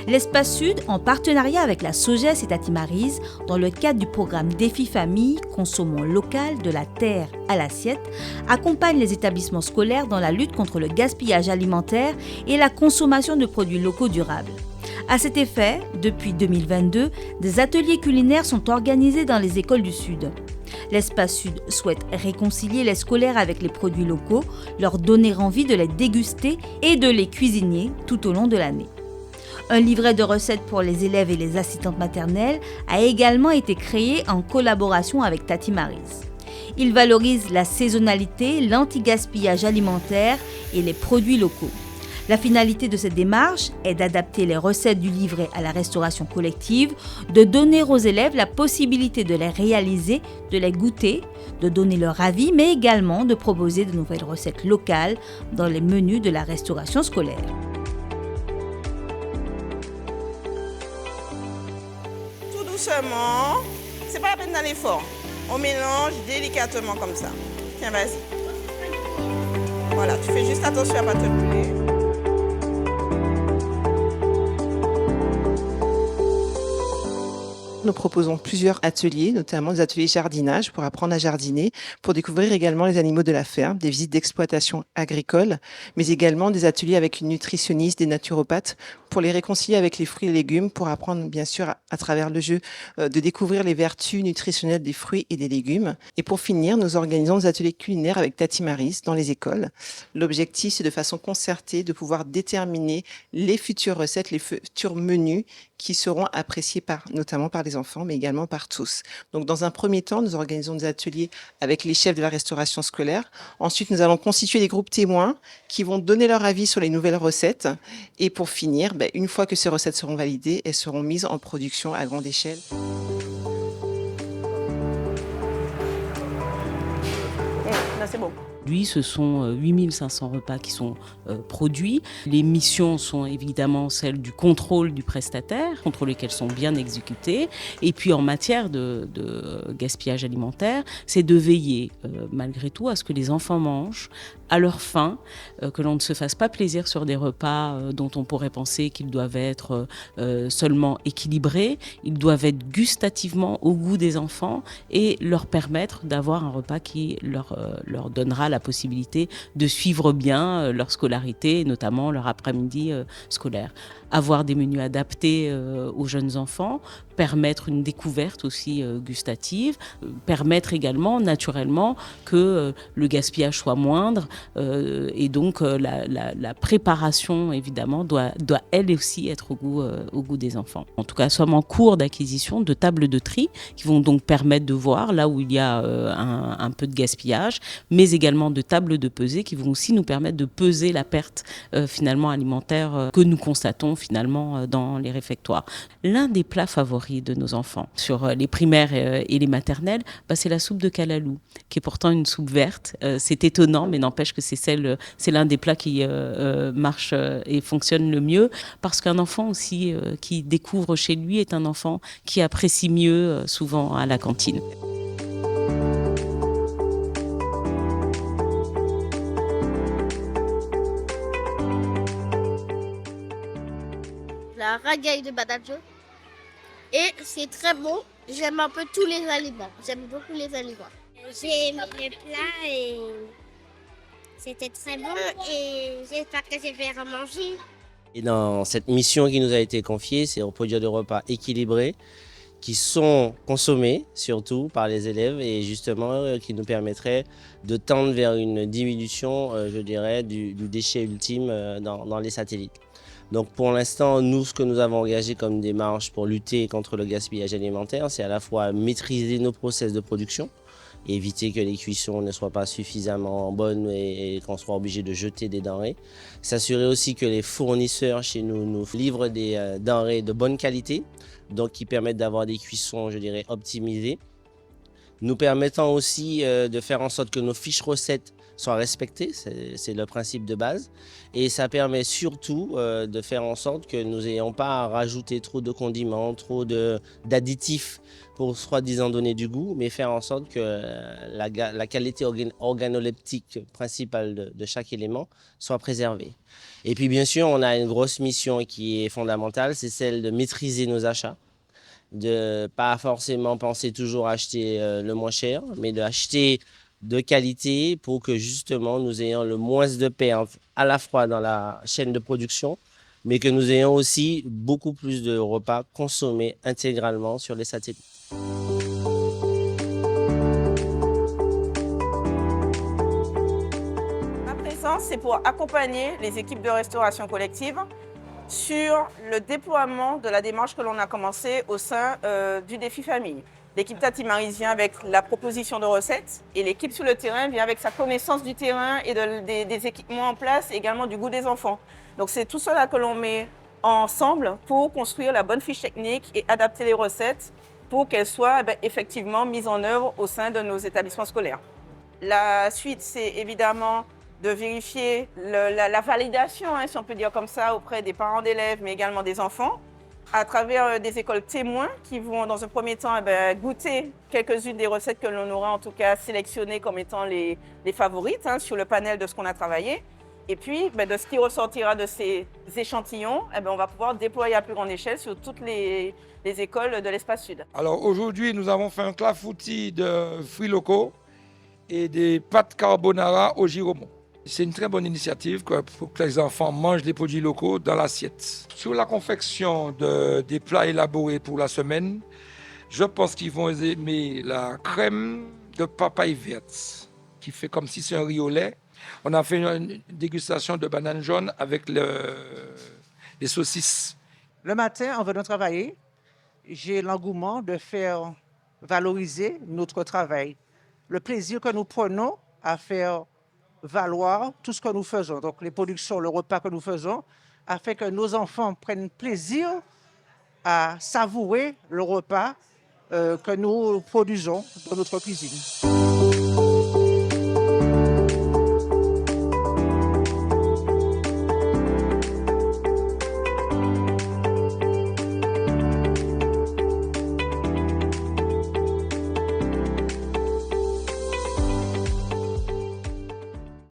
L'Espace Sud, en partenariat avec la Sogès et Tati Maryse, dans le cadre du programme Défi Famille, consommons local, de la terre à l'assiette, accompagne les établissements scolaires dans la lutte contre le gaspillage alimentaire et la consommation de produits locaux durables. À cet effet, depuis 2022, des ateliers culinaires sont organisés dans les écoles du Sud. L'Espace Sud souhaite réconcilier les scolaires avec les produits locaux, leur donner envie de les déguster et de les cuisiner tout au long de l'année. Un livret de recettes pour les élèves et les assistantes maternelles a également été créé en collaboration avec Tati Maryse. Il valorise la saisonnalité, l'anti-gaspillage alimentaire et les produits locaux. La finalité de cette démarche est d'adapter les recettes du livret à la restauration collective, de donner aux élèves la possibilité de les réaliser, de les goûter, de donner leur avis, mais également de proposer de nouvelles recettes locales dans les menus de la restauration scolaire. Tout doucement, c'est pas la peine d'aller fort. On mélange délicatement comme ça. Tiens, vas-y. Voilà, tu fais juste attention à ne pas te brûler. Nous proposons plusieurs ateliers, notamment des ateliers jardinage pour apprendre à jardiner, pour découvrir également les animaux de la ferme, des visites d'exploitation agricole, mais également des ateliers avec une nutritionniste, des naturopathes, pour les réconcilier avec les fruits et légumes, pour apprendre bien sûr à travers le jeu de découvrir les vertus nutritionnelles des fruits et des légumes. Et pour finir, nous organisons des ateliers culinaires avec Tati Maryse dans les écoles. L'objectif, c'est de façon concertée de pouvoir déterminer les futures recettes, les futurs menus qui seront appréciés notamment par les enfants, mais également par tous. Donc, dans un premier temps, nous organisons des ateliers avec les chefs de la restauration scolaire. Ensuite, nous allons constituer des groupes témoins qui vont donner leur avis sur les nouvelles recettes. Et pour finir, une fois que ces recettes seront validées, elles seront mises en production à grande échelle. Là, c'est bon. Ce sont 8500 repas qui sont produits. Les missions sont évidemment celles du contrôle du prestataire, contrôler qu'elles sont bien exécutées. Et puis en matière de gaspillage alimentaire, c'est de veiller malgré tout à ce que les enfants mangent à leur faim, que l'on ne se fasse pas plaisir sur des repas dont on pourrait penser qu'ils doivent être seulement équilibrés. Ils doivent être gustativement au goût des enfants et leur permettre d'avoir un repas qui leur donnera la possibilité de suivre bien leur scolarité, notamment leur après-midi scolaire. Avoir des menus adaptés aux jeunes enfants, permettre une découverte aussi gustative, permettre également naturellement que le gaspillage soit moindre et donc la préparation évidemment doit elle aussi être au goût des enfants. En tout cas, nous sommes en cours d'acquisition de tables de tri qui vont donc permettre de voir là où il y a un peu de gaspillage, mais également de tables de pesée qui vont aussi nous permettre de peser la perte finalement alimentaire que nous constatons finalement dans les réfectoires. L'un des plats favoris de nos enfants sur les primaires et les maternelles, c'est la soupe de calalou, qui est pourtant une soupe verte. C'est étonnant, mais n'empêche que c'est l'un des plats qui marche et fonctionne le mieux, parce qu'un enfant aussi qui découvre chez lui est un enfant qui apprécie mieux souvent à la cantine. La ragaille de Badajo. Et c'est très bon. J'aime un peu tous les aliments. J'aime beaucoup les aliments. J'ai aimé le plat et c'était très bon et j'espère que je vais remanger. Et dans cette mission qui nous a été confiée, c'est de produire des repas équilibrés qui sont consommés surtout par les élèves et justement qui nous permettraient de tendre vers une diminution, je dirais, du déchet ultime dans les satellites. Donc pour l'instant, nous, ce que nous avons engagé comme démarche pour lutter contre le gaspillage alimentaire, c'est à la fois maîtriser nos process de production, éviter que les cuissons ne soient pas suffisamment bonnes et qu'on soit obligé de jeter des denrées. S'assurer aussi que les fournisseurs chez nous nous livrent des denrées de bonne qualité, donc qui permettent d'avoir des cuissons, je dirais, optimisées. Nous permettant aussi de faire en sorte que nos fiches recettes soient respectés, c'est le principe de base. Et ça permet surtout de faire en sorte que nous n'ayons pas à rajouter trop de condiments, trop d'additifs pour soi-disant donner du goût, mais faire en sorte que la qualité organoleptique principale de chaque élément soit préservée. Et puis bien sûr, on a une grosse mission qui est fondamentale, c'est celle de maîtriser nos achats, de pas forcément penser toujours à acheter le moins cher, mais d'acheter de qualité pour que justement nous ayons le moins de pertes à la fois dans la chaîne de production, mais que nous ayons aussi beaucoup plus de repas consommés intégralement sur les satellites. Ma présence, c'est pour accompagner les équipes de restauration collective sur le déploiement de la démarche que l'on a commencée au sein du défi famille. L'équipe Tati Maryse vient avec la proposition de recettes et l'équipe sur le terrain vient avec sa connaissance du terrain et des équipements en place, également du goût des enfants. Donc c'est tout cela que l'on met ensemble pour construire la bonne fiche technique et adapter les recettes pour qu'elles soient effectivement mises en œuvre au sein de nos établissements scolaires. La suite, c'est évidemment de vérifier la validation, si on peut dire comme ça, auprès des parents d'élèves, mais également des enfants, à travers des écoles témoins qui vont, dans un premier temps, goûter quelques-unes des recettes que l'on aura en tout cas sélectionnées comme étant les favorites sur le panel de ce qu'on a travaillé. Et puis, de ce qui ressortira de ces échantillons, on va pouvoir déployer à plus grande échelle sur toutes les écoles de l'espace sud. Alors aujourd'hui, nous avons fait un clafoutis de fruits locaux et des pâtes carbonara au giromont. C'est une très bonne initiative pour que les enfants mangent les produits locaux dans l'assiette. Sur la confection des plats élaborés pour la semaine, je pense qu'ils vont aimer la crème de papaye verte, qui fait comme si c'est un riz au lait. On a fait une dégustation de banane jaune avec les saucisses. Le matin, en venant travailler, j'ai l'engouement de faire valoriser notre travail. Le plaisir que nous prenons à faire valoir tout ce que nous faisons. Donc les productions, le repas que nous faisons, a fait que nos enfants prennent plaisir à savourer le repas que nous produisons dans notre cuisine.